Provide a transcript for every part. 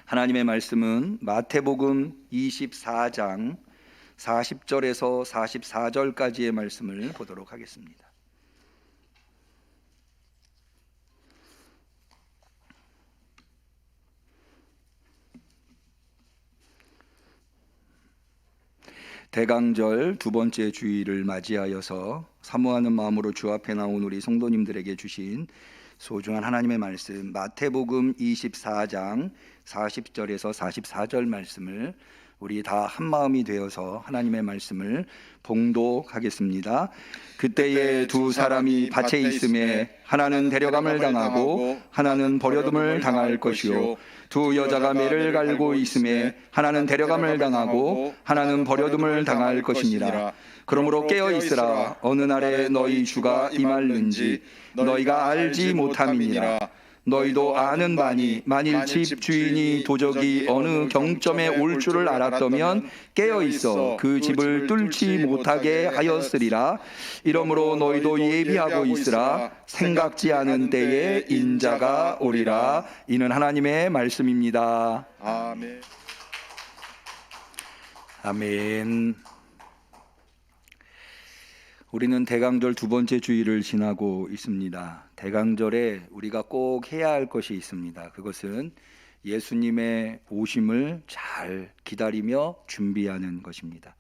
하나님의 말씀은 마태복음 24장 40절에서 44절까지의 말씀을 보도록 하겠습니다. 대강절 두 번째 주일을 맞이하여서 사모하는 마음으로 주 앞에 나온 우리 성도님들에게 주신 소중한 하나님의 말씀, 마태복음 24장 40절에서 44절 말씀을 우리 다 한마음이 되어서 하나님의 말씀을 봉독하겠습니다. 그때에 두 사람이 밭에 있음에 하나는 데려감을 당하고 하나는 버려둠을 당할 것이요, 두 여자가 매를 갈고 있음에 하나는 데려감을 당하고 하나는 버려둠을 당할 것이니라. 그러므로 깨어 있으라. 어느 날에 너희 주가 임할는지 너희가 알지 못함이니라. 너희도 아는 바니 만일 집 주인이 도적이 어느 경점에 올 줄을 알았다면 깨어 있어 그 집을 뚫지 못하게 하였으리라. 이러므로 너희도 예비하고 있으라. 생각지 않은 때에 인자가 오리라. 이는 하나님의 말씀입니다. 아멘. 아멘. 우리는 대강절 두 번째 주일을 지나고 있습니다. 대강절에 우리가 꼭 해야 할 것이 있습니다. 그것은 예수님의 오심을 잘 기다리며 준비하는 것입니다.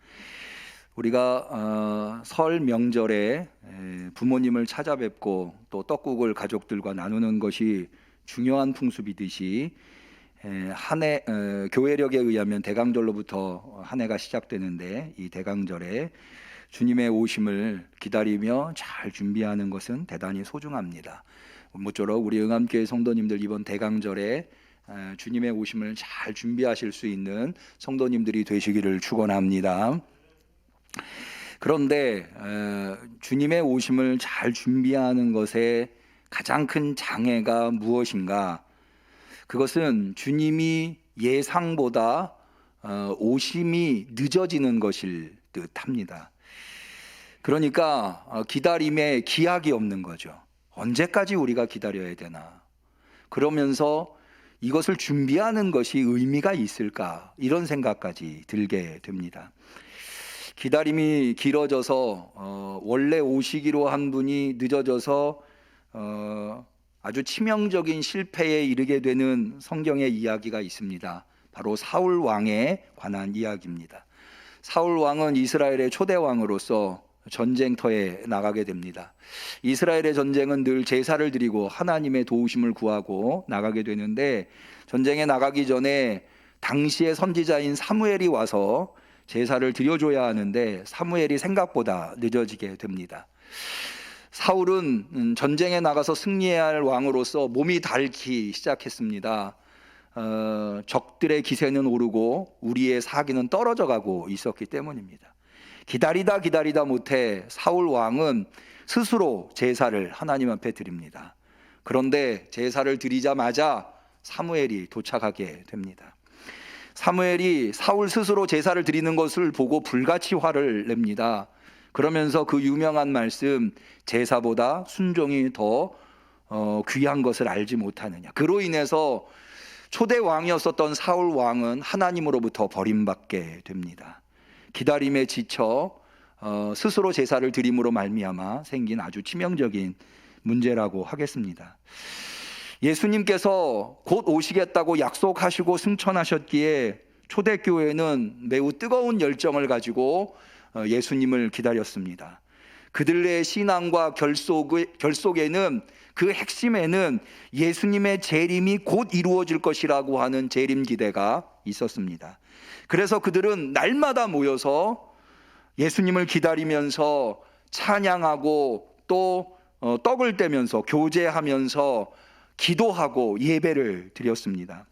우리가 설 명절에 부모님을 찾아뵙고 또 떡국을 가족들과 나누는 것이 중요한 풍습이듯이 교회력에 의하면 대강절로부터 한 해가 시작되는데, 이 대강절에 주님의 오심을 기다리며 잘 준비하는 것은 대단히 소중합니다. 모쪼록 우리 응암교회 성도님들 이번 대강절에 주님의 오심을 잘 준비하실 수 있는 성도님들이 되시기를 축원합니다. 그런데 주님의 오심을 잘 준비하는 것의 가장 큰 장애가 무엇인가? 그것은 주님이 예상보다 오심이 늦어지는 것일 듯합니다. 그러니까 기다림에 기약이 없는 거죠. 언제까지 우리가 기다려야 되나? 그러면서 이것을 준비하는 것이 의미가 있을까? 이런 생각까지 들게 됩니다. 기다림이 길어져서 원래 오시기로 한 분이 늦어져서 아주 치명적인 실패에 이르게 되는 성경의 이야기가 있습니다. 바로 사울 왕에 관한 이야기입니다. 사울 왕은 이스라엘의 초대 왕으로서 전쟁터에 나가게 됩니다. 이스라엘의 전쟁은 늘 제사를 드리고 하나님의 도우심을 구하고 나가게 되는데, 전쟁에 나가기 전에 당시의 선지자인 사무엘이 와서 제사를 드려줘야 하는데 사무엘이 생각보다 늦어지게 됩니다. 사울은 전쟁에 나가서 승리해야 할 왕으로서 몸이 닳기 시작했습니다. 적들의 기세는 오르고 우리의 사기는 떨어져 가고 있었기 때문입니다. 기다리다 못해 사울 왕은 스스로 제사를 하나님 앞에 드립니다. 그런데 제사를 드리자마자 사무엘이 도착하게 됩니다. 사무엘이 사울 스스로 제사를 드리는 것을 보고 불같이 화를 냅니다. 그러면서 그 유명한 말씀, 제사보다 순종이 더 귀한 것을 알지 못하느냐. 그로 인해서 초대 왕이었었던 사울 왕은 하나님으로부터 버림받게 됩니다. 기다림에 지쳐 스스로 제사를 드림으로 말미암아 생긴 아주 치명적인 문제라고 하겠습니다. 예수님께서 곧 오시겠다고 약속하시고 승천하셨기에 초대교회는 매우 뜨거운 열정을 가지고 예수님을 기다렸습니다. 그들의 신앙과 결속에는, 그 핵심에는 예수님의 재림이 곧 이루어질 것이라고 하는 재림 기대가 있었습니다. 그래서 그들은 날마다 모여서 예수님을 기다리면서 찬양하고 또 떡을 떼면서 교제하면서 기도하고 예배를 드렸습니다.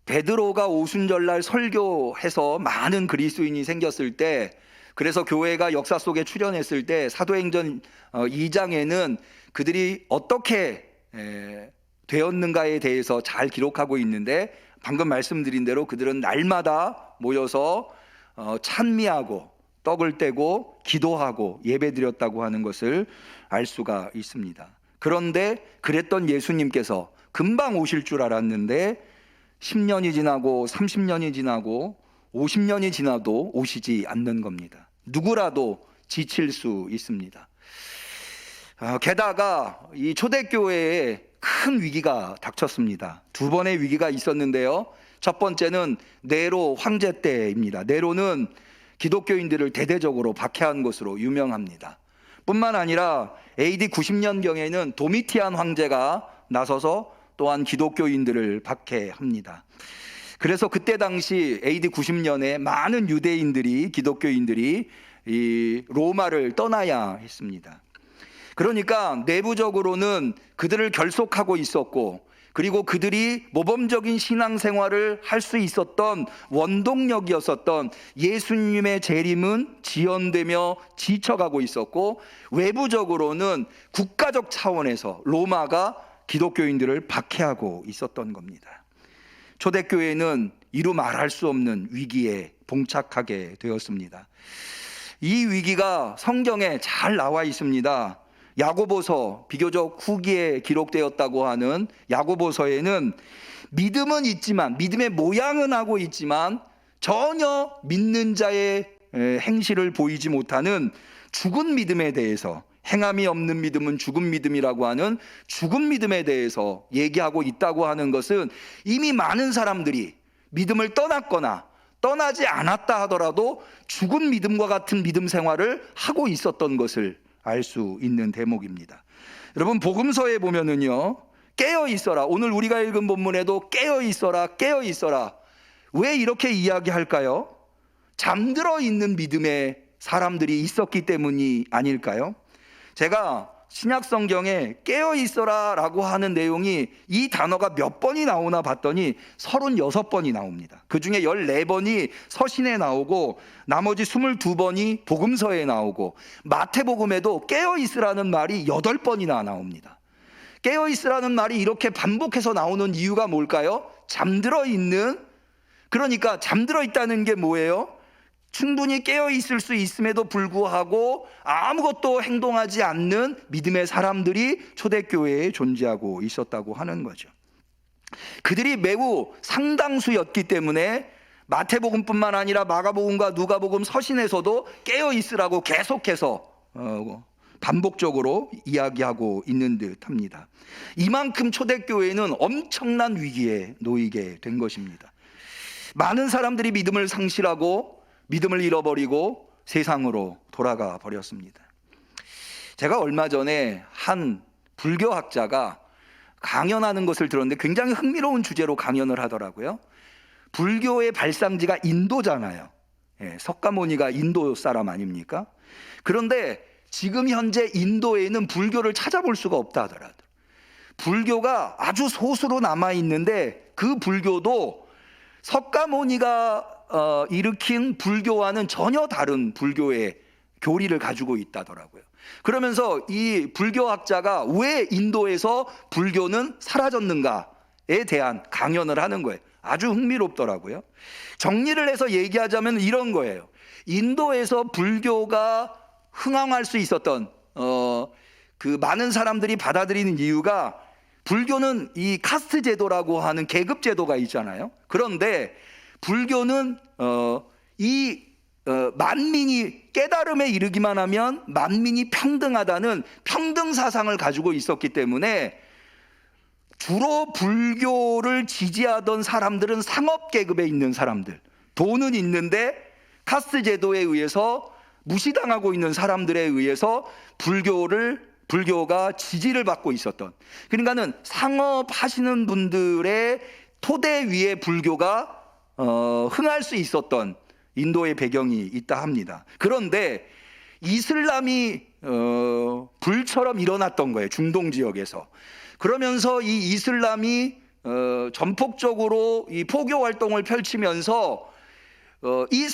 베드로가 오순절날 설교해서 많은 그리스도인이 생겼을 때, 그래서 교회가 역사 속에 출현했을 때 사도행전 2장에는 그들이 어떻게 되었는가에 대해서 잘 기록하고 있는데, 방금 말씀드린 대로 그들은 날마다 모여서 찬미하고 떡을 떼고 기도하고 예배드렸다고 하는 것을 알 수가 있습니다. 그런데 그랬던 예수님께서 금방 오실 줄 알았는데 10년이 지나고 30년이 지나고 50년이 지나도 오시지 않는 겁니다. 누구라도 지칠 수 있습니다. 게다가 이 초대교회에 큰 위기가 닥쳤습니다. 두 번의 위기가 있었는데요. 첫 번째는 네로 황제 때입니다. 네로는 기독교인들을 대대적으로 박해한 것으로 유명합니다. 뿐만 아니라 AD 90년경에는 도미티안 황제가 나서서 또한 기독교인들을 박해합니다. 그래서 그때 당시 AD 90년에 많은 유대인들이, 기독교인들이 이 로마를 떠나야 했습니다. 그러니까 내부적으로는 그들을 결속하고 있었고, 그리고 그들이 모범적인 신앙생활을 할 수 있었던 원동력이었었던 예수님의 재림은 지연되며 지쳐가고 있었고, 외부적으로는 국가적 차원에서 로마가 기독교인들을 박해하고 있었던 겁니다. 초대교회는 이루 말할 수 없는 위기에 봉착하게 되었습니다. 이 위기가 성경에 잘 나와 있습니다. 야고보서, 비교적 후기에 기록되었다고 하는 야고보서에는 믿음은 있지만, 믿음의 모양은 하고 있지만 전혀 믿는 자의 행실을 보이지 못하는 죽은 믿음에 대해서, 행함이 없는 믿음은 죽은 믿음이라고 하는 죽은 믿음에 대해서 얘기하고 있다고 하는 것은, 이미 많은 사람들이 믿음을 떠났거나 떠나지 않았다 하더라도 죽은 믿음과 같은 믿음 생활을 하고 있었던 것을 알 수 있는 대목입니다. 여러분, 복음서에 보면은요, 깨어 있어라. 오늘 우리가 읽은 본문에도 깨어 있어라, 깨어 있어라. 왜 이렇게 이야기할까요? 잠들어 있는 믿음의 사람들이 있었기 때문이 아닐까요? 제가 신약 성경에 깨어 있어라 라고 하는 내용이 이 단어가 몇 번이 나오나 봤더니 36번이 나옵니다. 그 중에 14번이 서신에 나오고 나머지 22번이 복음서에 나오고, 마태복음에도 깨어 있으라는 말이 8번이나 나옵니다. 깨어 있으라는 말이 이렇게 반복해서 나오는 이유가 뭘까요? 잠들어 있는, 그러니까 잠들어 있다는 게 뭐예요? 충분히 깨어 있을 수 있음에도 불구하고 아무것도 행동하지 않는 믿음의 사람들이 초대교회에 존재하고 있었다고 하는 거죠. 그들이 매우 상당수였기 때문에 마태복음뿐만 아니라 마가복음과 누가복음 서신에서도 깨어 있으라고 계속해서 반복적으로 이야기하고 있는 듯합니다. 이만큼 초대교회는 엄청난 위기에 놓이게 된 것입니다. 많은 사람들이 믿음을 상실하고 믿음을 잃어버리고 세상으로 돌아가 버렸습니다. 제가 얼마 전에 한 불교학자가 강연하는 것을 들었는데 굉장히 흥미로운 주제로 강연을 하더라고요. 불교의 발상지가 인도잖아요. 석가모니가 인도 사람 아닙니까? 그런데 지금 현재 인도에는 불교를 찾아볼 수가 없다 하더라고요. 불교가 아주 소수로 남아있는데 그 불교도 석가모니가 일으킨 불교와는 전혀 다른 불교의 교리를 가지고 있다더라고요. 그러면서 이 불교학자가 왜 인도에서 불교는 사라졌는가에 대한 강연을 하는 거예요. 아주 흥미롭더라고요. 정리를 해서 얘기하자면 이런 거예요. 인도에서 불교가 흥황할 수 있었던 그 많은 사람들이 받아들이는 이유가, 불교는 이 카스트 제도라고 하는 계급 제도가 있잖아요. 그런데 불교는 만민이 깨달음에 이르기만 하면 만민이 평등하다는 평등 사상을 가지고 있었기 때문에 주로 불교를 지지하던 사람들은 상업 계급에 있는 사람들, 돈은 있는데 카스트 제도에 의해서 무시당하고 있는 사람들에 의해서 불교가 지지를 받고 있었던, 그러니까는 상업하시는 분들의 토대 위에 불교가 흥할 수 있었던 인도의 배경이 있다 합니다. 그런데 이슬람이 불처럼 일어났던 거예요, 중동 지역에서. 그러면서 이 이슬람이 전폭적으로 이 포교 활동을 펼치면서 이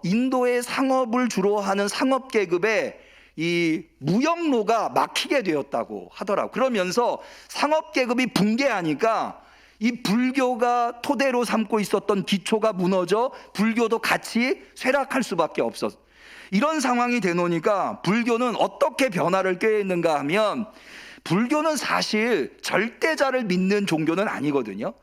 인도의 상업을 주로 하는 상업 계급의 이 무역로가 막히게 되었다고 하더라고요. 그러면서 상업 계급이 붕괴하니까 이 불교가 토대로 삼고 있었던 기초가 무너져 불교도 같이 쇠락할 수밖에 없었어요. 이런 상황이 되노니까 불교는 어떻게 변화를 꾀했는가 하면, 불교는 사실 절대자를 믿는 종교는 아니거든요.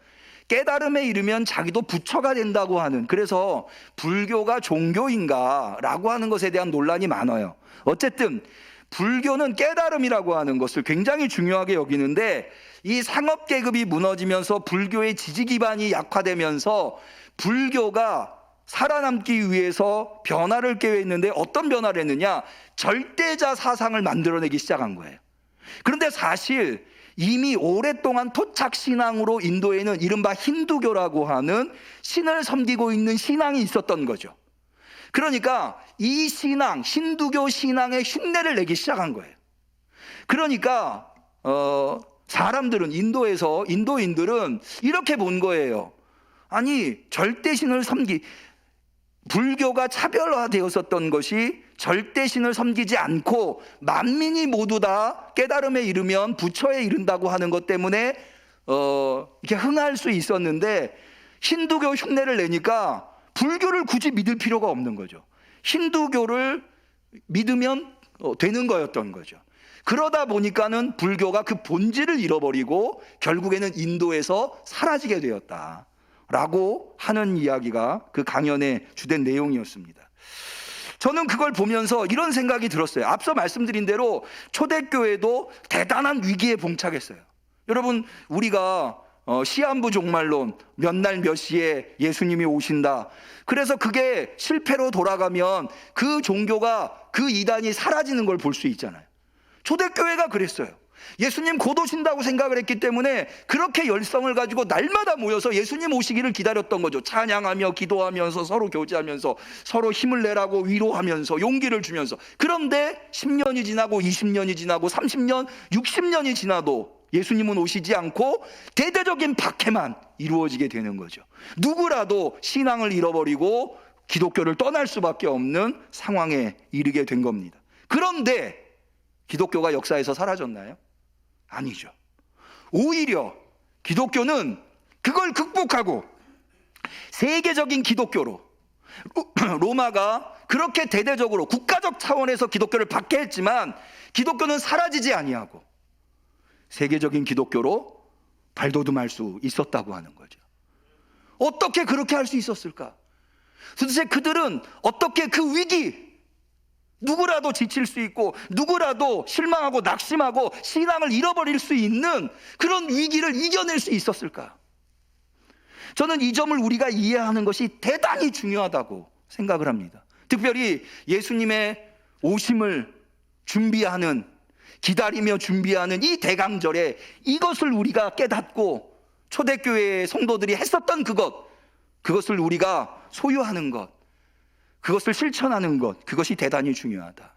깨달음에 이르면 자기도 부처가 된다고 하는, 그래서 불교가 종교인가 라고 하는 것에 대한 논란이 많아요. 어쨌든 불교는 깨달음이라고 하는 것을 굉장히 중요하게 여기는데, 이 상업계급이 무너지면서 불교의 지지 기반이 약화되면서 불교가 살아남기 위해서 변화를 꾀했는데, 어떤 변화를 했느냐? 절대자 사상을 만들어내기 시작한 거예요. 그런데 사실 이미 오랫동안 토착신앙으로 인도에는 이른바 힌두교라고 하는 신을 섬기고 있는 신앙이 있었던 거죠. 그러니까 이 신앙, 힌두교 신앙의 흉내를 내기 시작한 거예요. 그러니까 사람들은, 인도인들은 이렇게 본 거예요. 아니, 절대신을 불교가 차별화되었었던 것이 절대신을 섬기지 않고 만민이 모두 다 깨달음에 이르면 부처에 이른다고 하는 것 때문에 이렇게 흥할 수 있었는데, 힌두교 흉내를 내니까 불교를 굳이 믿을 필요가 없는 거죠. 힌두교를 믿으면 되는 거였던 거죠. 그러다 보니까는 불교가 그 본질을 잃어버리고 결국에는 인도에서 사라지게 되었다라고 하는 이야기가 그 강연의 주된 내용이었습니다. 저는 그걸 보면서 이런 생각이 들었어요. 앞서 말씀드린 대로 초대교회도 대단한 위기에 봉착했어요. 여러분, 우리가 시한부 종말론, 몇 날 몇 시에 예수님이 오신다, 그래서 그게 실패로 돌아가면 그 종교가, 그 이단이 사라지는 걸 볼 수 있잖아요. 초대교회가 그랬어요. 예수님 곧 오신다고 생각을 했기 때문에 그렇게 열성을 가지고 날마다 모여서 예수님 오시기를 기다렸던 거죠. 찬양하며 기도하면서 서로 교제하면서 서로 힘을 내라고 위로하면서 용기를 주면서. 그런데 10년이 지나고 20년이 지나고 30년, 60년이 지나도 예수님은 오시지 않고 대대적인 박해만 이루어지게 되는 거죠. 누구라도 신앙을 잃어버리고 기독교를 떠날 수밖에 없는 상황에 이르게 된 겁니다. 그런데 기독교가 역사에서 사라졌나요? 아니죠. 오히려 기독교는 그걸 극복하고 세계적인 기독교로, 로마가 그렇게 대대적으로 국가적 차원에서 기독교를 박해했지만 기독교는 사라지지 아니하고 세계적인 기독교로 발돋움할 수 있었다고 하는 거죠. 어떻게 그렇게 할 수 있었을까? 도대체 그들은 어떻게 그 위기, 누구라도 지칠 수 있고 누구라도 실망하고 낙심하고 신앙을 잃어버릴 수 있는 그런 위기를 이겨낼 수 있었을까? 저는 이 점을 우리가 이해하는 것이 대단히 중요하다고 생각을 합니다. 특별히 예수님의 오심을 준비하는, 기다리며 준비하는 이 대강절에 이것을 우리가 깨닫고 초대교회의 성도들이 했었던 그것을 우리가 소유하는 것, 그것을 실천하는 것, 그것이 대단히 중요하다.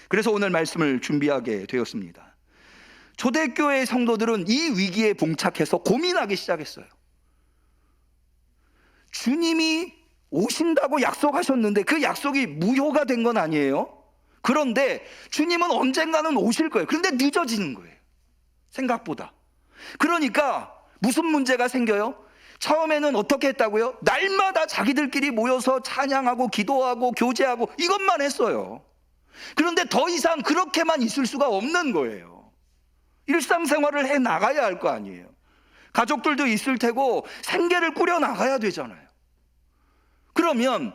그래서 오늘 말씀을 준비하게 되었습니다. 초대교회의 성도들은 이 위기에 봉착해서 고민하기 시작했어요. 주님이 오신다고 약속하셨는데 그 약속이 무효가 된 건 아니에요. 그런데 주님은 언젠가는 오실 거예요. 그런데 늦어지는 거예요, 생각보다. 그러니까 무슨 문제가 생겨요? 처음에는 어떻게 했다고요? 날마다 자기들끼리 모여서 찬양하고 기도하고 교제하고 이것만 했어요. 그런데 더 이상 그렇게만 있을 수가 없는 거예요. 일상생활을 해 나가야 할 거 아니에요. 가족들도 있을 테고 생계를 꾸려 나가야 되잖아요. 그러면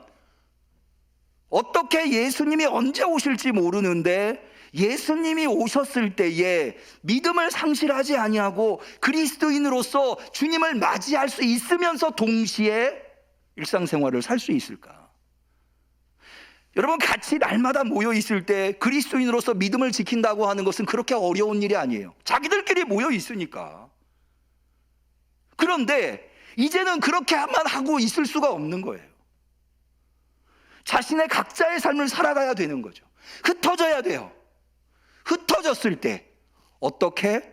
어떻게, 예수님이 언제 오실지 모르는데 예수님이 오셨을 때에 믿음을 상실하지 아니하고 그리스도인으로서 주님을 맞이할 수 있으면서 동시에 일상생활을 살 수 있을까? 여러분, 같이 날마다 모여 있을 때 그리스도인으로서 믿음을 지킨다고 하는 것은 그렇게 어려운 일이 아니에요. 자기들끼리 모여 있으니까. 그런데 이제는 그렇게만 하고 있을 수가 없는 거예요. 자신의 각자의 삶을 살아가야 되는 거죠. 흩어져야 돼요. 흩어졌을 때 어떻게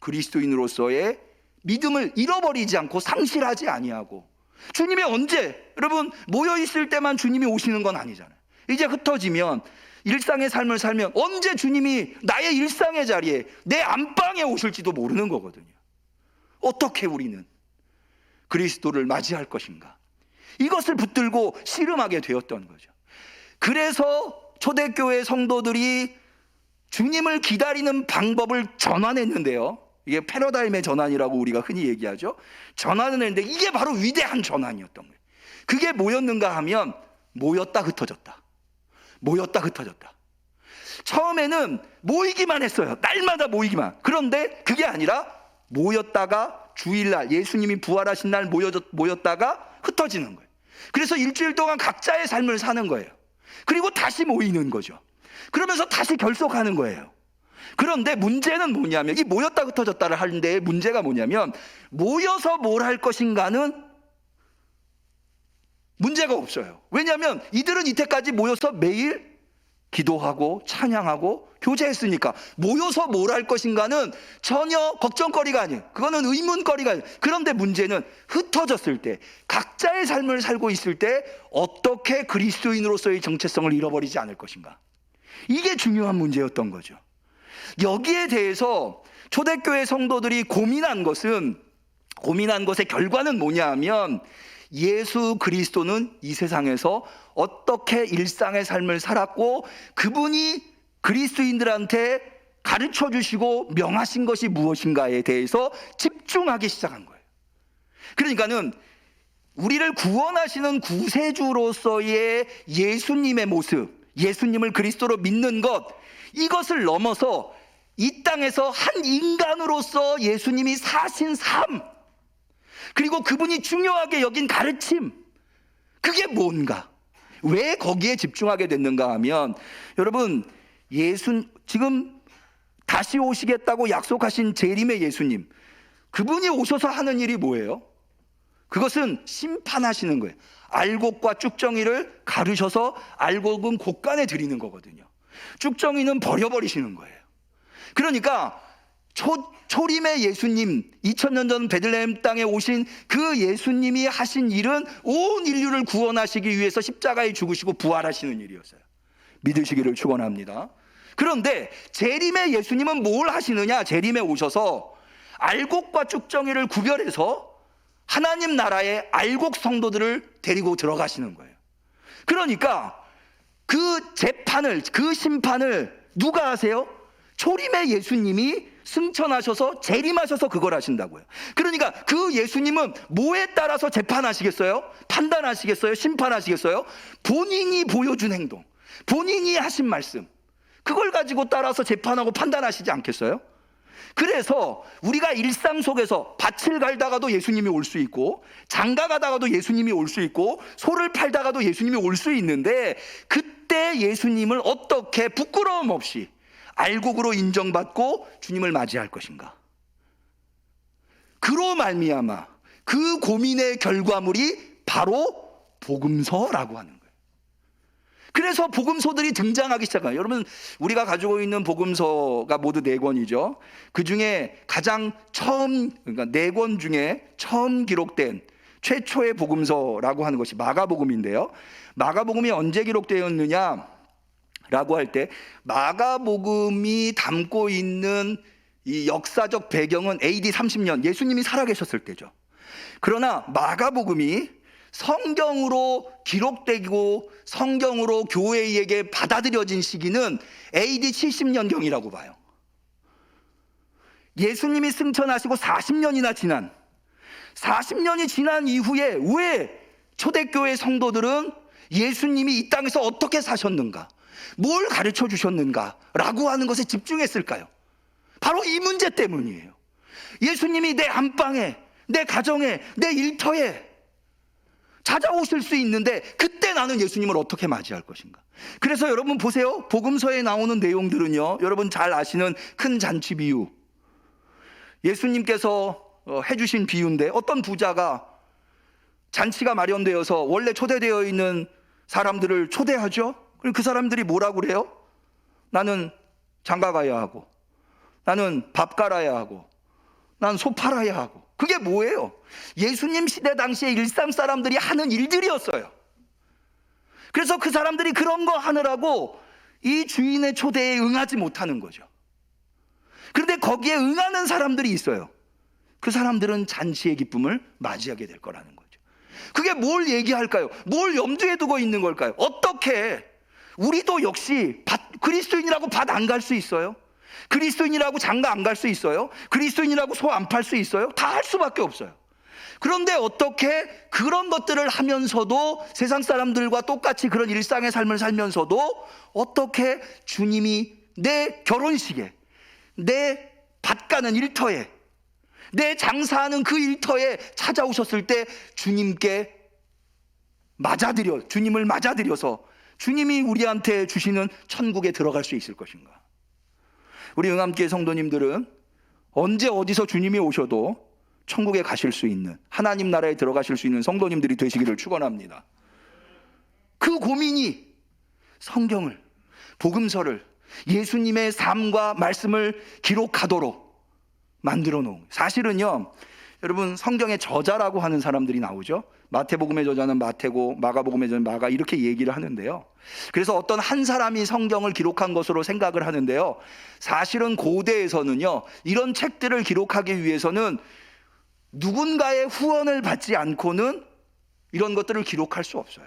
그리스도인으로서의 믿음을 잃어버리지 않고 상실하지 아니하고, 주님이 언제, 여러분, 모여 있을 때만 주님이 오시는 건 아니잖아요. 이제 흩어지면 일상의 삶을 살면 언제 주님이 나의 일상의 자리에, 내 안방에 오실지도 모르는 거거든요. 어떻게 우리는 그리스도를 맞이할 것인가? 이것을 붙들고 씨름하게 되었던 거죠. 그래서 초대교회 성도들이 주님을 기다리는 방법을 전환했는데요. 이게 패러다임의 전환이라고 우리가 흔히 얘기하죠. 전환을 했는데 이게 바로 위대한 전환이었던 거예요. 그게 뭐였는가 하면 모였다 흩어졌다. 모였다 흩어졌다. 처음에는 모이기만 했어요. 날마다 모이기만. 그런데 그게 아니라 모였다가 주일날 예수님이 부활하신 날 모였다가 흩어지는 거예요. 그래서 일주일 동안 각자의 삶을 사는 거예요. 그리고 다시 모이는 거죠. 그러면서 다시 결속하는 거예요. 그런데 문제는 뭐냐면 이 모였다 흩어졌다를 하는데 문제가 뭐냐면 모여서 뭘 할 것인가는 문제가 없어요. 왜냐하면 이들은 이때까지 모여서 매일 기도하고 찬양하고 교제했으니까 모여서 뭘 할 것인가는 전혀 걱정거리가 아니에요. 그거는 의문거리가 아니에요. 그런데 문제는 흩어졌을 때 각자의 삶을 살고 있을 때 어떻게 그리스도인으로서의 정체성을 잃어버리지 않을 것인가. 이게 중요한 문제였던 거죠. 여기에 대해서 초대교회 성도들이 고민한 것의 결과는 뭐냐 하면 예수 그리스도는 이 세상에서 어떻게 일상의 삶을 살았고 그분이 그리스도인들한테 가르쳐 주시고 명하신 것이 무엇인가에 대해서 집중하기 시작한 거예요. 그러니까는 우리를 구원하시는 구세주로서의 예수님의 모습, 예수님을 그리스도로 믿는 것, 이것을 넘어서 이 땅에서 한 인간으로서 예수님이 사신 삶, 그리고 그분이 중요하게 여긴 가르침, 그게 뭔가, 왜 거기에 집중하게 됐는가 하면, 여러분, 지금 다시 오시겠다고 약속하신 재림의 예수님, 그분이 오셔서 하는 일이 뭐예요? 그것은 심판하시는 거예요. 알곡과 쭉정이를 가르셔서 알곡은 곳간에 드리는 거거든요. 쭉정이는 버려버리시는 거예요. 그러니까 초림의 예수님, 2000년 전 베들레헴 땅에 오신 그 예수님이 하신 일은 온 인류를 구원하시기 위해서 십자가에 죽으시고 부활하시는 일이었어요. 믿으시기를 축원합니다. 그런데 재림의 예수님은 뭘 하시느냐? 재림에 오셔서 알곡과 쭉정이를 구별해서 하나님 나라의 알곡 성도들을 데리고 들어가시는 거예요. 그러니까 그 재판을, 그 심판을 누가 하세요? 초림의 예수님이 승천하셔서 재림하셔서 그걸 하신다고요. 그러니까 그 예수님은 뭐에 따라서 재판하시겠어요? 판단하시겠어요? 심판하시겠어요? 본인이 보여준 행동, 본인이 하신 말씀, 그걸 가지고 따라서 재판하고 판단하시지 않겠어요? 그래서 우리가 일상 속에서 밭을 갈다가도 예수님이 올 수 있고, 장가 가다가도 예수님이 올 수 있고, 소를 팔다가도 예수님이 올 수 있는데, 그때 예수님을 어떻게 부끄러움 없이 알곡으로 인정받고 주님을 맞이할 것인가? 그로 말미암아 그 고민의 결과물이 바로 복음서라고 하는 거예요. 그래서 복음서들이 등장하기 시작해요. 여러분, 우리가 가지고 있는 복음서가 모두 4권이죠. 그 중에 가장 그러니까 4권 중에 처음 기록된 최초의 복음서라고 하는 것이 마가복음인데요. 마가복음이 언제 기록되었느냐? 라고 할 때 마가복음이 담고 있는 이 역사적 배경은 AD 30년, 예수님이 살아계셨을 때죠. 그러나 마가복음이 성경으로 기록되고 성경으로 교회에게 받아들여진 시기는 AD 70년경이라고 봐요. 예수님이 승천하시고 40년이 지난 이후에 왜 초대교회 성도들은 예수님이 이 땅에서 어떻게 사셨는가, 뭘 가르쳐 주셨는가 라고 하는 것에 집중했을까요? 바로 이 문제 때문이에요. 예수님이 내 안방에, 내 가정에, 내 일터에 찾아오실 수 있는데 그때 나는 예수님을 어떻게 맞이할 것인가? 그래서 여러분 보세요. 복음서에 나오는 내용들은요, 여러분 잘 아시는 큰 잔치 비유, 예수님께서 해주신 비유인데, 어떤 부자가 잔치가 마련되어서 원래 초대되어 있는 사람들을 초대하죠. 그럼 그 사람들이 뭐라고 그래요? 나는 장가 가야 하고, 나는 밥 갈아야 하고, 난 소 팔아야 하고. 그게 뭐예요? 예수님 시대 당시에 일상 사람들이 하는 일들이었어요. 그래서 그 사람들이 그런 거 하느라고 이 주인의 초대에 응하지 못하는 거죠. 그런데 거기에 응하는 사람들이 있어요. 그 사람들은 잔치의 기쁨을 맞이하게 될 거라는 거죠. 그게 뭘 얘기할까요? 뭘 염두에 두고 있는 걸까요? 어떻게 우리도 역시 그리스도인이라고 밭 안 갈 수 있어요? 그리스도인이라고 장가 안 갈 수 있어요? 그리스도인이라고 소 안 팔 수 있어요? 다 할 수밖에 없어요. 그런데 어떻게 그런 것들을 하면서도 세상 사람들과 똑같이 그런 일상의 삶을 살면서도 어떻게 주님이 내 결혼식에, 내 밭 가는 일터에, 내 장사하는 그 일터에 찾아오셨을 때 주님을 맞아들여서 주님이 우리한테 주시는 천국에 들어갈 수 있을 것인가? 우리 응암교회 성도님들은 언제 어디서 주님이 오셔도 천국에 가실 수 있는, 하나님 나라에 들어가실 수 있는 성도님들이 되시기를 축원합니다. 그 고민이 성경을, 복음서를, 예수님의 삶과 말씀을 기록하도록 만들어 놓은, 사실은요 여러분, 성경의 저자라고 하는 사람들이 나오죠. 마태복음의 저자는 마태고 마가복음의 저자는 마가, 이렇게 얘기를 하는데요. 그래서 어떤 한 사람이 성경을 기록한 것으로 생각을 하는데요, 사실은 고대에서는요 이런 책들을 기록하기 위해서는 누군가의 후원을 받지 않고는 이런 것들을 기록할 수 없어요.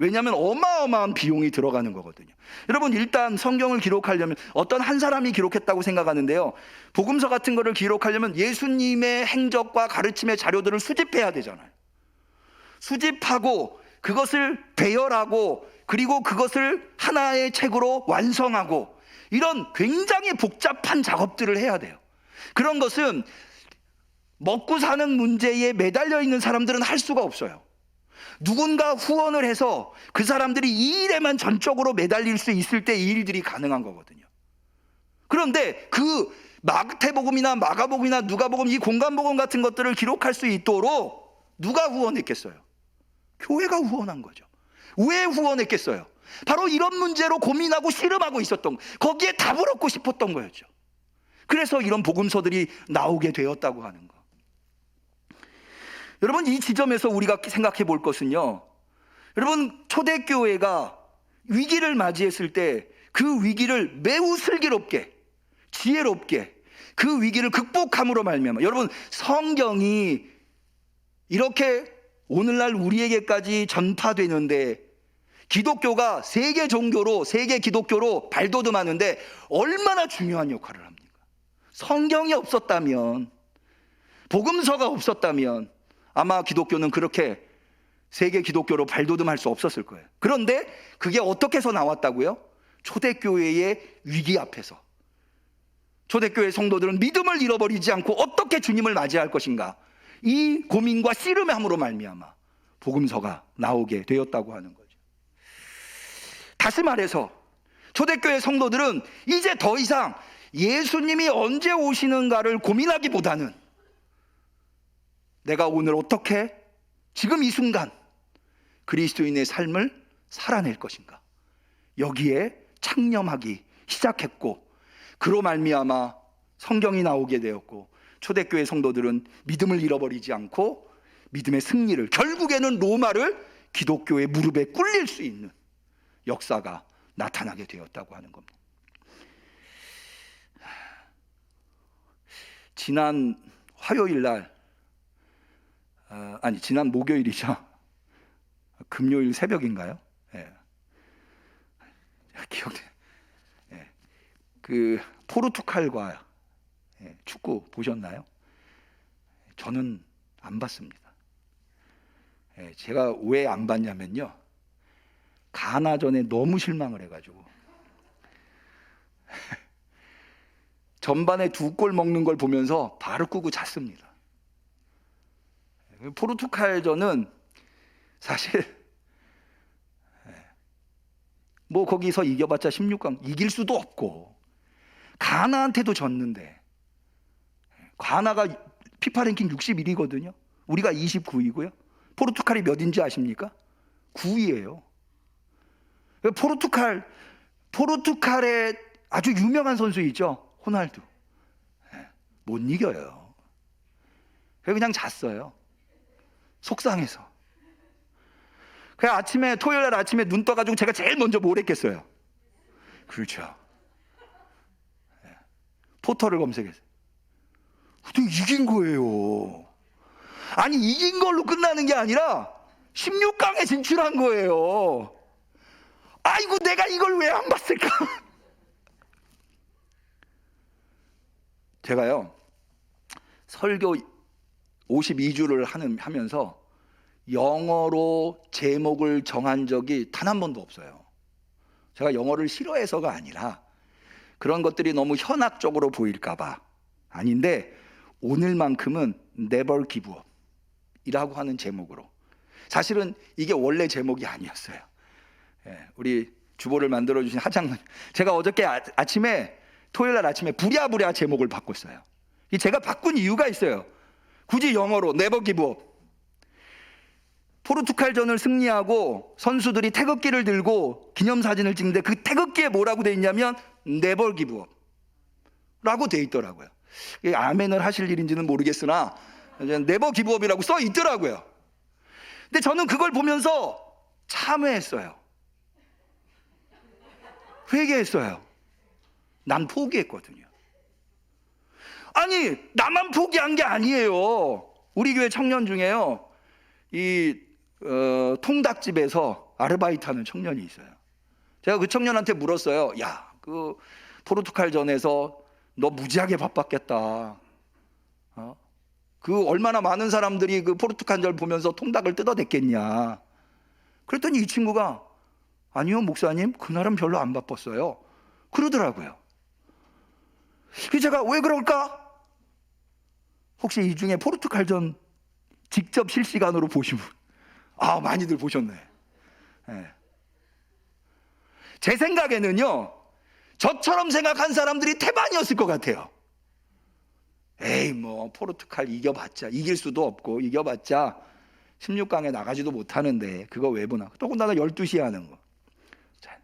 왜냐하면 어마어마한 비용이 들어가는 거거든요. 여러분, 일단 성경을 기록하려면 어떤 한 사람이 기록했다고 생각하는데요, 복음서 같은 거를 기록하려면 예수님의 행적과 가르침의 자료들을 수집해야 되잖아요. 수집하고 그것을 배열하고 그리고 그것을 하나의 책으로 완성하고, 이런 굉장히 복잡한 작업들을 해야 돼요. 그런 것은 먹고 사는 문제에 매달려 있는 사람들은 할 수가 없어요. 누군가 후원을 해서 그 사람들이 이 일에만 전적으로 매달릴 수 있을 때 이 일들이 가능한 거거든요. 그런데 그 마태복음이나 마가복음이나 누가복음, 이 공간복음 같은 것들을 기록할 수 있도록 누가 후원했겠어요? 교회가 후원한 거죠. 왜 후원했겠어요? 바로 이런 문제로 고민하고 씨름하고 있었던, 거기에 답을 얻고 싶었던 거였죠. 그래서 이런 복음서들이 나오게 되었다고 하는 거. 여러분, 이 지점에서 우리가 생각해 볼 것은요, 여러분, 초대교회가 위기를 맞이했을 때 그 위기를 매우 슬기롭게, 지혜롭게 그 위기를 극복함으로 말미암아, 여러분, 성경이 이렇게 오늘날 우리에게까지 전파되는데, 기독교가 세계 종교로, 세계 기독교로 발돋움하는데 얼마나 중요한 역할을 합니까? 성경이 없었다면, 복음서가 없었다면 아마 기독교는 그렇게 세계 기독교로 발돋움할 수 없었을 거예요. 그런데 그게 어떻게 해서 나왔다고요? 초대교회의 위기 앞에서. 초대교회 성도들은 믿음을 잃어버리지 않고 어떻게 주님을 맞이할 것인가, 이 고민과 씨름함으로 말미암아 복음서가 나오게 되었다고 하는 거죠. 다시 말해서 초대교회 성도들은 이제 더 이상 예수님이 언제 오시는가를 고민하기보다는 내가 오늘 어떻게 지금 이 순간 그리스도인의 삶을 살아낼 것인가, 여기에 창념하기 시작했고, 그로 말미암아 성경이 나오게 되었고, 초대교회 성도들은 믿음을 잃어버리지 않고 믿음의 승리를, 결국에는 로마를 기독교의 무릎에 꿇릴 수 있는 역사가 나타나게 되었다고 하는 겁니다. 지난 화요일 날, 지난 목요일이죠. 금요일 새벽인가요? 예. 기억돼. 예. 그 포르투갈과 축구 보셨나요? 저는 안 봤습니다. 제가 왜 안 봤냐면요, 가나전에 너무 실망을 해가지고 전반에 2골 먹는 걸 보면서 발을 끄고 잤습니다. 포르투갈전은 사실 뭐 거기서 이겨봤자 16강, 이길 수도 없고, 가나한테도 졌는데, 가나가 피파 랭킹 61위거든요 우리가 29위고요 포르투갈이 몇인지 아십니까? 9위예요 포르투갈의 아주 유명한 선수 있죠, 호날두. 못 이겨요. 그냥 잤어요, 속상해서. 그냥 토요일 날 아침에 눈 떠가지고 제가 제일 먼저 뭘 했겠어요? 그렇죠, 포털을 검색했어요. 근데 이긴 거예요. 아니, 이긴 걸로 끝나는 게 아니라 16강에 진출한 거예요. 아이고 내가 이걸 왜 안 봤을까? 제가요 설교 52주를 하면서 영어로 제목을 정한 적이 단 한 번도 없어요. 제가 영어를 싫어해서가 아니라 그런 것들이 너무 현학적으로 보일까 봐 아닌데, 오늘만큼은 Never Give Up 이라고 하는 제목으로. 사실은 이게 원래 제목이 아니었어요. 우리 주보를 만들어주신 하장님, 제가 어저께 아침에 토요일날 아침에 부랴부랴 제목을 바꿨어요. 제가 바꾼 이유가 있어요. 굳이 영어로 Never Give Up. 포르투갈전을 승리하고 선수들이 태극기를 들고 기념사진을 찍는데 그 태극기에 뭐라고 돼 있냐면 Never Give Up 라고 돼 있더라고요. 이게 아멘을 하실 일인지는 모르겠으나 Never Give Up이라고 써 있더라고요. 근데 저는 그걸 보면서 참회했어요. 회개했어요. 난 포기했거든요. 아니 나만 포기한 게 아니에요. 우리 교회 청년 중에요 통닭집에서 아르바이트하는 청년이 있어요. 제가 그 청년한테 물었어요. 야, 그 포르투갈전에서 너 무지하게 바빴겠다. 그 얼마나 많은 사람들이 그 포르투갈전 보면서 통닭을 뜯어댔겠냐. 그랬더니 이 친구가 아니요 목사님, 그날은 별로 안 바빴어요 그러더라고요. 그래서 제가 왜 그럴까? 혹시 이 중에 포르투갈전 직접 실시간으로 보신 분? 많이들 보셨네. 제 생각에는요 저처럼 생각한 사람들이 태반이었을 것 같아요. 에이 뭐 포르투갈 이길 수도 없고 이겨봤자 16강에 나가지도 못하는데 그거 왜 보나. 더군다나 12시에 하는 거. 자,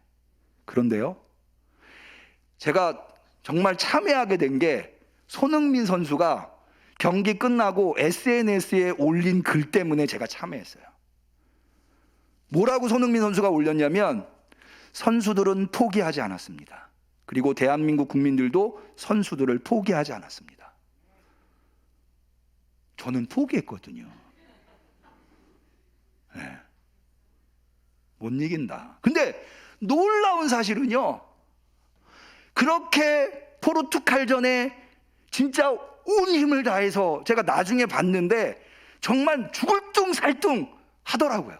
그런데요 제가 정말 참회하게 된 게 손흥민 선수가 경기 끝나고 SNS에 올린 글 때문에 제가 참회했어요. 뭐라고 손흥민 선수가 올렸냐면 선수들은 포기하지 않았습니다. 그리고 대한민국 국민들도 선수들을 포기하지 않았습니다. 저는 포기했거든요. 못 이긴다. 근데 놀라운 사실은요 그렇게 포르투갈전에 진짜 온 힘을 다해서 제가 나중에 봤는데 정말 죽을 둥 살 둥 하더라고요.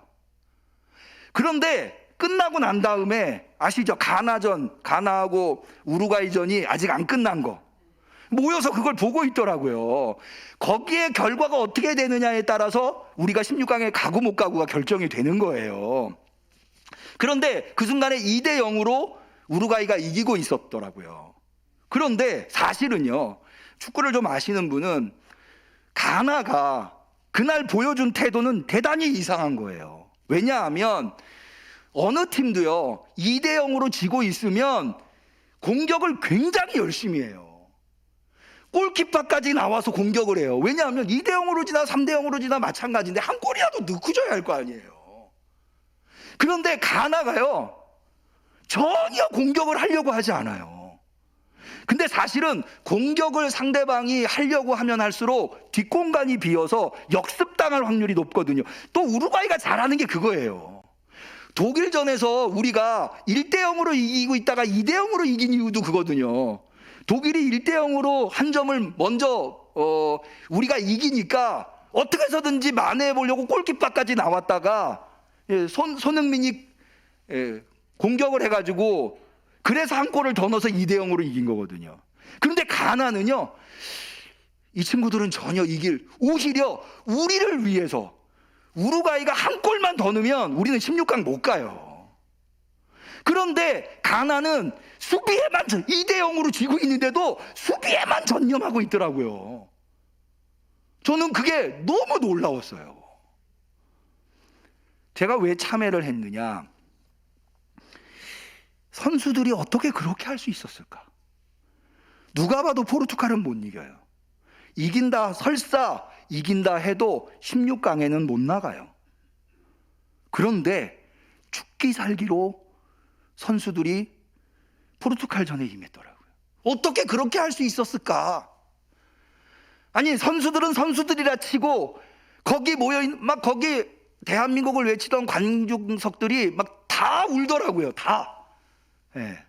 그런데 끝나고 난 다음에 아시죠? 가나하고 우루과이전이 아직 안 끝난 거 모여서 그걸 보고 있더라고요. 거기에 결과가 어떻게 되느냐에 따라서 우리가 16강에 가고 못 가고가 결정이 되는 거예요. 그런데 그 순간에 2대0으로 우루과이가 이기고 있었더라고요. 그런데 사실은요 축구를 좀 아시는 분은 가나가 그날 보여준 태도는 대단히 이상한 거예요. 왜냐하면 어느 팀도요 2대0으로 지고 있으면 공격을 굉장히 열심히 해요. 골키퍼까지 나와서 공격을 해요. 왜냐하면 2대0으로 지나 3대0으로 지나 마찬가지인데 한 골이라도 넣고 줘야 할 거 아니에요. 그런데 가나가요 전혀 공격을 하려고 하지 않아요. 근데 사실은 공격을 상대방이 하려고 하면 할수록 뒷공간이 비어서 역습당할 확률이 높거든요. 또 우루과이가 잘하는 게 그거예요. 독일전에서 우리가 1대0으로 이기고 있다가 2대0으로 이긴 이유도 그거거든요. 독일이 1대0으로 한 점을 먼저 우리가 이기니까 어떻게 해서든지 만회해 보려고 골키퍼까지 나왔다가 손흥민이 공격을 해가지고 그래서 한 골을 더 넣어서 2대0으로 이긴 거거든요. 그런데 가나는요 이 친구들은 전혀 오히려 우리를 위해서 우루과이가 한 골만 더 넣으면 우리는 16강 못 가요. 그런데 가나는 수비에만 2대0으로 지고 있는데도 수비에만 전념하고 있더라고요. 저는 그게 너무 놀라웠어요. 제가 왜 참회를 했느냐, 선수들이 어떻게 그렇게 할 수 있었을까? 누가 봐도 포르투갈은 못 이겨요. 설사 이긴다 해도 16강에는 못 나가요. 그런데 죽기 살기로 선수들이 포르투갈전에 임했더라고요. 어떻게 그렇게 할 수 있었을까? 아니 선수들은 선수들이라 치고 거기 거기 대한민국을 외치던 관중석들이 막 다 울더라고요. 다. 예.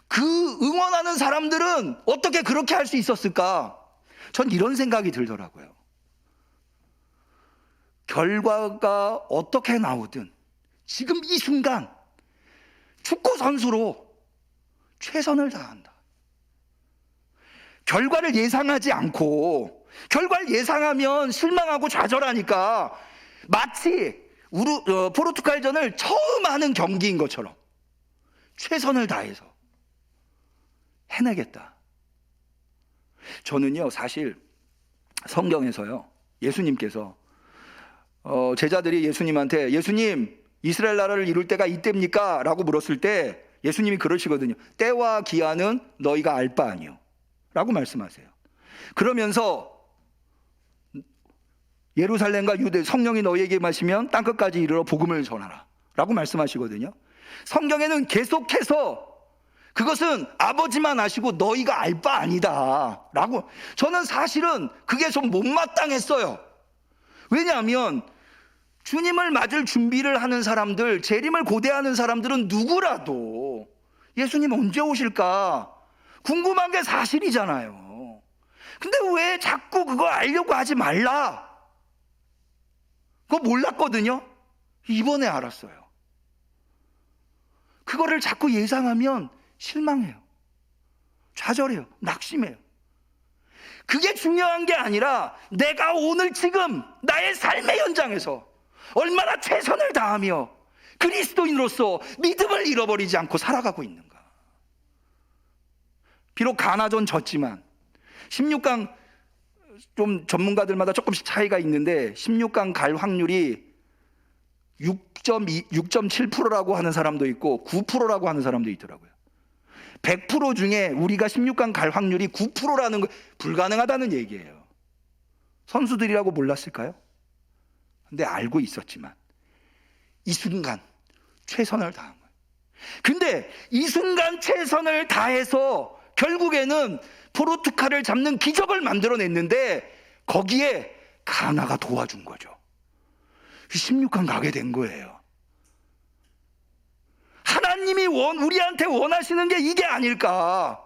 그 응원하는 사람들은 어떻게 그렇게 할 수 있었을까? 전 이런 생각이 들더라고요. 결과가 어떻게 나오든 지금 이 순간 축구 선수로 최선을 다한다. 결과를 예상하지 않고, 결과를 예상하면 실망하고 좌절하니까 마치 포르투갈전을 처음 하는 경기인 것처럼 최선을 다해서 해내겠다. 저는요, 사실 성경에서요, 예수님께서 제자들이 예수님한테 예수님, 이스라엘 나라를 이룰 때가 이때입니까? 라고 물었을 때 예수님이 그러시거든요. 때와 기한은 너희가 알 바 아니요 라고 말씀하세요. 그러면서 예루살렘과 유대 성령이 너희에게 마시면 땅끝까지 이르러 복음을 전하라 라고 말씀하시거든요. 성경에는 계속해서 그것은 아버지만 아시고 너희가 알 바 아니다 라고. 저는 사실은 그게 좀 못마땅했어요. 왜냐하면 주님을 맞을 준비를 하는 사람들, 재림을 고대하는 사람들은 누구라도 예수님 언제 오실까 궁금한 게 사실이잖아요. 근데 왜 자꾸 그거 알려고 하지 말라? 그거 몰랐거든요. 이번에 알았어요. 그거를 자꾸 예상하면 실망해요. 좌절해요. 낙심해요. 그게 중요한 게 아니라 내가 오늘 지금 나의 삶의 현장에서 얼마나 최선을 다하며 그리스도인으로서 믿음을 잃어버리지 않고 살아가고 있는가. 비록 가나전 졌지만 16강 좀 전문가들마다 조금씩 차이가 있는데 16강 갈 확률이 6.7%라고 하는 사람도 있고 9%라고 하는 사람도 있더라고요. 100% 중에 우리가 16강 갈 확률이 9%라는 거 불가능하다는 얘기예요. 선수들이라고 몰랐을까요? 근데 알고 있었지만 이 순간 최선을 다한 거예요. 근데 이 순간 최선을 다해서 결국에는 포르투갈을 잡는 기적을 만들어냈는데 거기에 가나가 도와준 거죠. 16강 가게 된 거예요. 하나님이 우리한테 원하시는 게 이게 아닐까?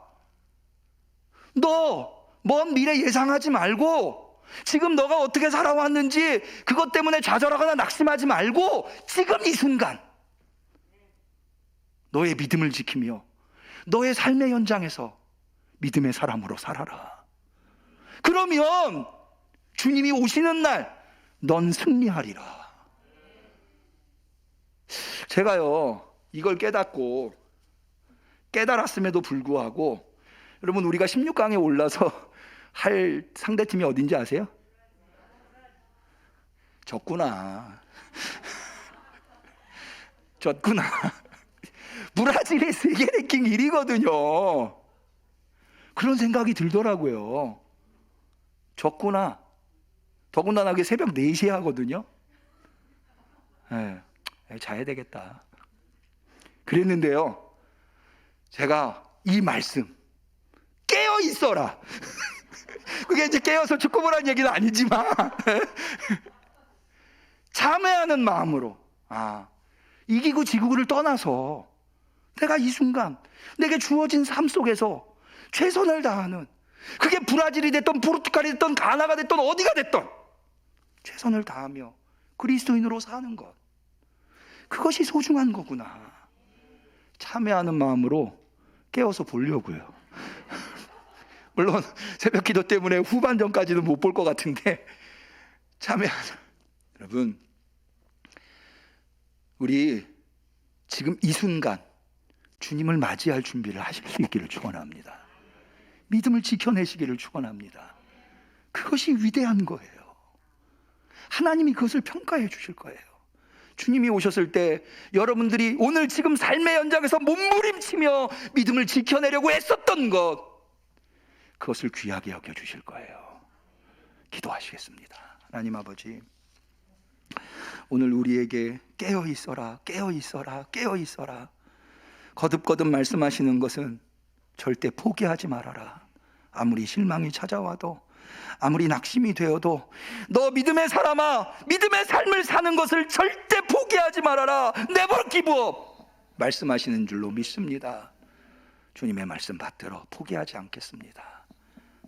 너 먼 미래 예상하지 말고 지금 너가 어떻게 살아왔는지 그것 때문에 좌절하거나 낙심하지 말고 지금 이 순간 너의 믿음을 지키며 너의 삶의 현장에서 믿음의 사람으로 살아라. 그러면 주님이 오시는 날 넌 승리하리라. 제가요 이걸 깨달았음에도 불구하고 여러분 우리가 16강에 올라서 할 상대팀이 어딘지 아세요? 졌구나. 졌구나. 브라질이 세계 랭킹 1위거든요. 그런 생각이 들더라고요. 졌구나. 더군다나 그게 새벽 4시에 하거든요. 자야 되겠다. 그랬는데요. 제가 이 말씀 깨어 있어라. 그게 이제 깨어서 축구 보라는 얘기는 아니지만 참회하는 마음으로 이기고 지구를 떠나서 내가 이 순간 내게 주어진 삶 속에서 최선을 다하는, 그게 브라질이 됐던 포르투갈이 됐던 가나가 됐던 어디가 됐던 최선을 다하며 그리스도인으로 사는 것, 그것이 소중한 거구나. 참회하는 마음으로 깨어서 보려고요. 물론 새벽 기도 때문에 후반전까지는 못 볼 것 같은데 참회하는. 여러분 우리 지금 이 순간 주님을 맞이할 준비를 하실 수 있기를 축원합니다. 믿음을 지켜내시기를 축원합니다. 그것이 위대한 거예요. 하나님이 그것을 평가해 주실 거예요. 주님이 오셨을 때 여러분들이 오늘 지금 삶의 현장에서 몸부림치며 믿음을 지켜내려고 애썼던 것, 그것을 귀하게 여겨주실 거예요. 기도하시겠습니다. 하나님 아버지, 오늘 우리에게 깨어 있어라, 깨어 있어라, 깨어 있어라 거듭거듭 말씀하시는 것은 절대 포기하지 말아라. 아무리 실망이 찾아와도, 아무리 낙심이 되어도 너 믿음의 사람아, 믿음의 삶을 사는 것을 절대 포기 포기하지 말아라. Never give up 말씀하시는 줄로 믿습니다. 주님의 말씀 받들어 포기하지 않겠습니다.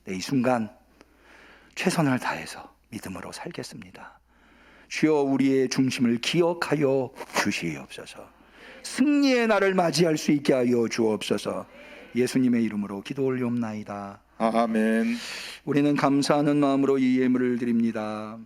네, 이 순간 최선을 다해서 믿음으로 살겠습니다. 주여, 우리의 중심을 기억하여 주시옵소서. 승리의 날을 맞이할 수 있게 하여 주옵소서. 예수님의 이름으로 기도 올리옵나이다. 아멘. 우리는 감사하는 마음으로 이 예물을 드립니다.